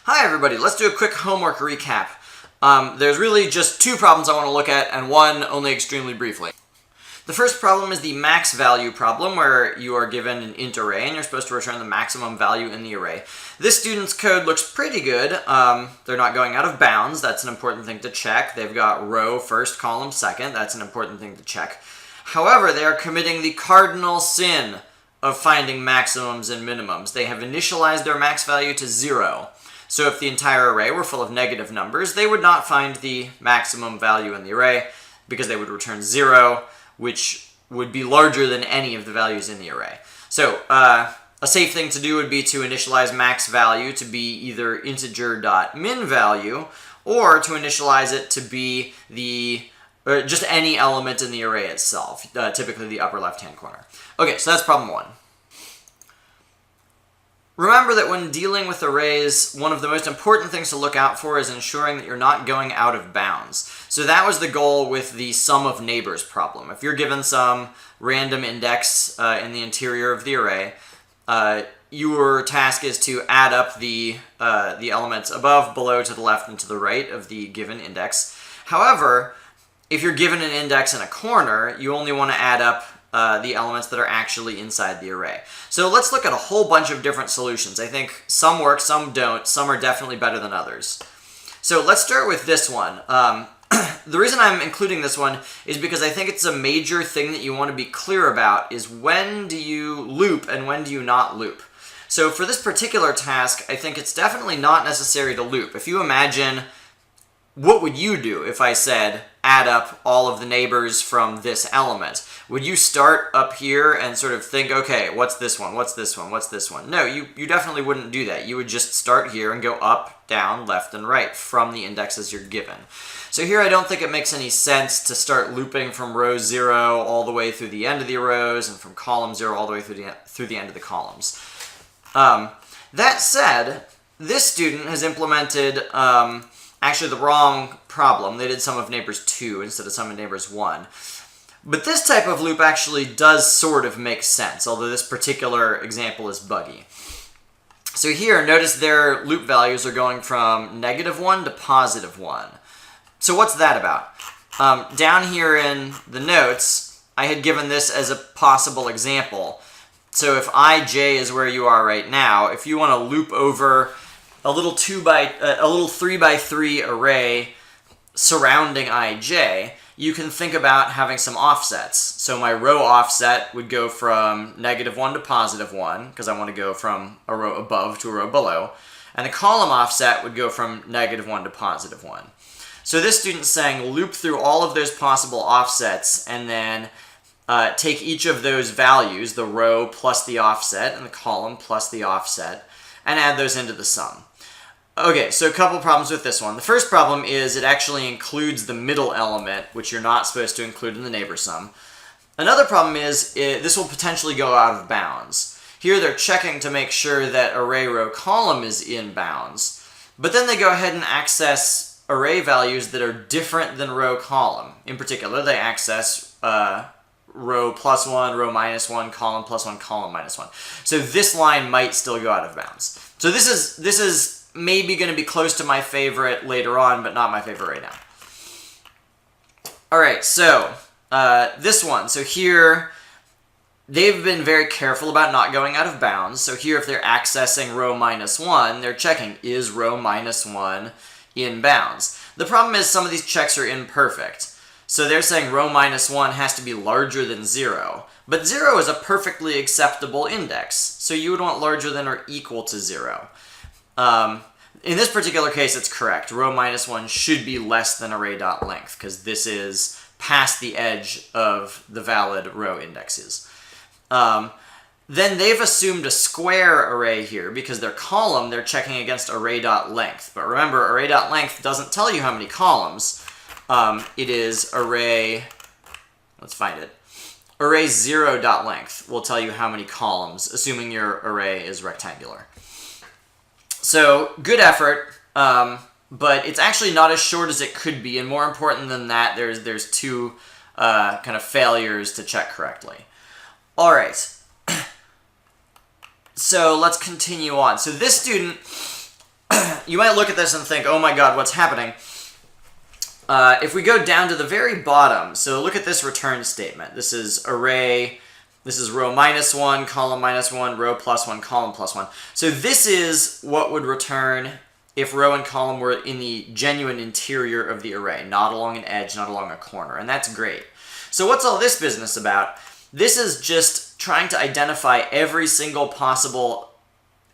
Hi everybody, let's do a quick homework recap. There's really just two problems I want to look at, and one only extremely briefly. The first problem is the max value problem, where you are given an int array and you're supposed to return the maximum value in the array. This student's code looks pretty good. They're not going out of bounds. That's an important thing to check. They've got row first, column second. That's an important thing to check. However, they are committing the cardinal sin of finding maximums and minimums. They have initialized their max value to 0. So if the entire array were full of negative numbers, they would not find the maximum value in the array because they would return 0, which would be larger than any of the values in the array. So a safe thing to do would be to initialize max value to be either integer.minValue or to initialize it to be just any element in the array itself, typically the upper left-hand corner. Okay, so that's problem one. Remember that when dealing with arrays, one of the most important things to look out for is ensuring that you're not going out of bounds. So that was the goal with the sum of neighbors problem. If you're given some random index in the interior of the array, your task is to add up the elements above, below, to the left, and to the right of the given index. However, if you're given an index in a corner, you only want to add up the elements that are actually inside the array. So let's look at a whole bunch of different solutions. I think some work, some don't. Some are definitely better than others. So let's start with this one. The reason I'm including this one is because I think it's a major thing that you want to be clear about is when do you loop and when do you not loop. So for this particular task, I think it's definitely not necessary to loop. If you imagine, what would you do if I said add up all of the neighbors from this element? Would you start up here and sort of think, okay, what's this one, what's this one, what's this one? No, you definitely wouldn't do that. You would just start here and go up, down, left, and right from the indexes you're given. So here I don't think it makes any sense to start looping from row 0 all the way through the end of the rows and from column 0 all the way through the end of the columns. That said, this student has implemented actually the wrong problem. They did sum of neighbors 2 instead of sum of neighbors 1. But this type of loop actually does sort of make sense, although this particular example is buggy. So here, notice their loop values are going from -1 to +1. So what's that about? Down here in the notes, I had given this as a possible example. So if ij is where you are right now, if you want to loop over a little 3x3 array surrounding ij, you can think about having some offsets. So my row offset would go from -1 to +1, because I want to go from a row above to a row below. And the column offset would go from -1 to +1. So this student's saying loop through all of those possible offsets and then take each of those values, the row plus the offset and the column plus the offset, and add those into the sum. Okay, so a couple problems with this one. The first problem is it actually includes the middle element, which you're not supposed to include in the neighbor sum. Another problem is this will potentially go out of bounds. Here they're checking to make sure that array row column is in bounds, but then they go ahead and access array values that are different than row column. In particular, they access row +1, row -1, column +1, column -1. So this line might still go out of bounds. So this is maybe going to be close to my favorite later on, but not my favorite right now. Alright, so this one. So here, they've been very careful about not going out of bounds. So here, if they're accessing row -1, they're checking, is row -1 in bounds? The problem is some of these checks are imperfect. So they're saying row -1 has to be larger than 0. But 0 is a perfectly acceptable index. So you would want larger than or equal to 0. In this particular case, it's correct. Row -1 should be less than array.length, because this is past the edge of the valid row indexes. Then they've assumed a square array here, because their column, they're checking against array.length. But remember, array.length doesn't tell you how many columns. It is array, let's find it. Array 0.length will tell you how many columns, assuming your array is rectangular. So, good effort, but it's actually not as short as it could be, and more important than that, there's two kind of failures to check correctly. Alright, so let's continue on. So this student you might look at this and think, oh my god, what's happening? If we go down to the very bottom, so look at this return statement. This is array, this is row -1, column -1, row +1, column +1. So this is what would return if row and column were in the genuine interior of the array, not along an edge, not along a corner, and that's great. So what's all this business about? This is just trying to identify every single possible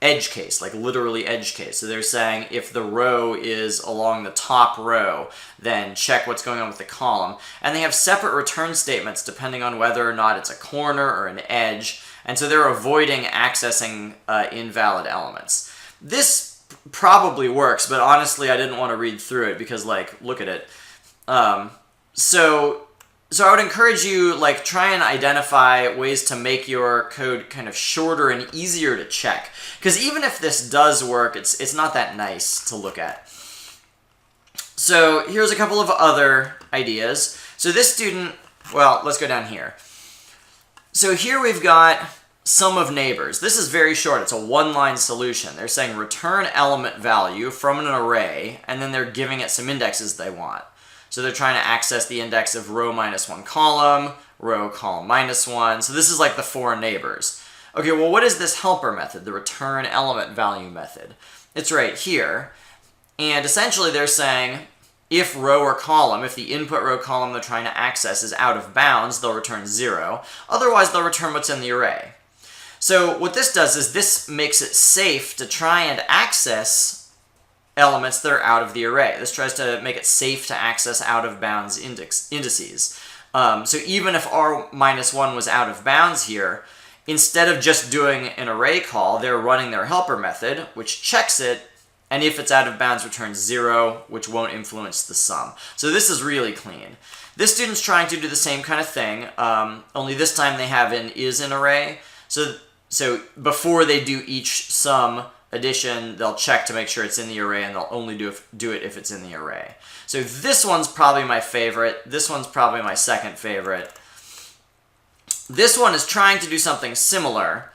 edge case, like literally edge case. So they're saying if the row is along the top row, then check what's going on with the column. And they have separate return statements depending on whether or not it's a corner or an edge. And so they're avoiding accessing invalid elements. This probably works, but honestly I didn't want to read through it because, like, look at it. So I would encourage you, like, try and identify ways to make your code kind of shorter and easier to check. Because even if this does work, it's not that nice to look at. So here's a couple of other ideas. So this student, well, let's go down here. So here we've got sum of neighbors. This is very short. It's a one-line solution. They're saying return element value from an array, and then they're giving it some indexes they want. So they're trying to access the index of row -1 column, row column -1. So this is like the 4 neighbors. Okay, well, what is this helper method, the return element value method? It's right here. And essentially they're saying if row or column, if the input row column they're trying to access is out of bounds, they'll return 0. Otherwise, they'll return what's in the array. So what this does is this makes it safe to try and access elements that are out of the array. This tries to make it safe to access out-of-bounds indices. So even if r-1 was out of bounds here, instead of just doing an array call, they're running their helper method, which checks it, and if it's out of bounds, returns 0, which won't influence the sum. So this is really clean. This student's trying to do the same kind of thing, only this time they have an is-in array. So before they do each sum addition, they'll check to make sure it's in the array, and they'll only do it if it's in the array. So this one's probably my favorite. This one's probably my second favorite. This one is trying to do something similar.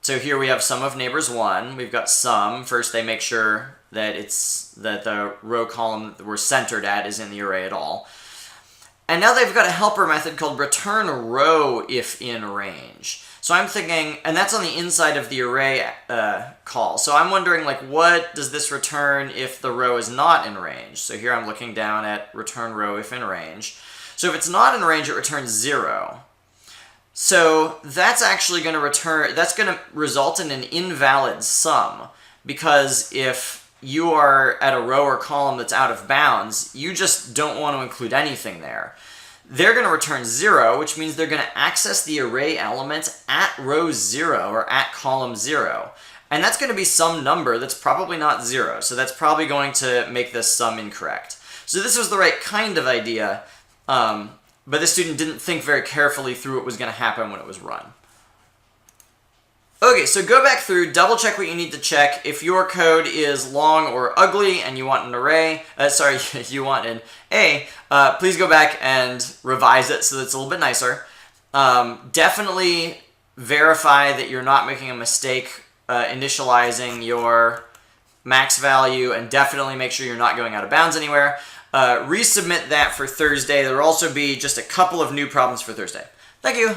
So here we have sum of neighbors 1. We've got sum. First they make sure that the row column that we're centered at is in the array at all. And now they've got a helper method called return row if in range. So I'm thinking, and that's on the inside of the array call. So I'm wondering, like, what does this return if the row is not in range? So here I'm looking down at return row if in range. So if it's not in range, it returns 0. So that's actually going to result in an invalid sum, because if you are at a row or column that's out of bounds, you just don't want to include anything there. They're going to return 0, which means they're going to access the array element at row 0 or at column 0. And that's going to be some number that's probably not 0, so that's probably going to make this sum incorrect. So this was the right kind of idea, but the student didn't think very carefully through what was going to happen when it was run. Okay, so go back through, double check what you need to check. If your code is long or ugly and you want an array, you want an A, please go back and revise it so that it's a little bit nicer. Definitely verify that you're not making a mistake initializing your max value, and definitely make sure you're not going out of bounds anywhere. Resubmit that for Thursday. There will also be just a couple of new problems for Thursday. Thank you.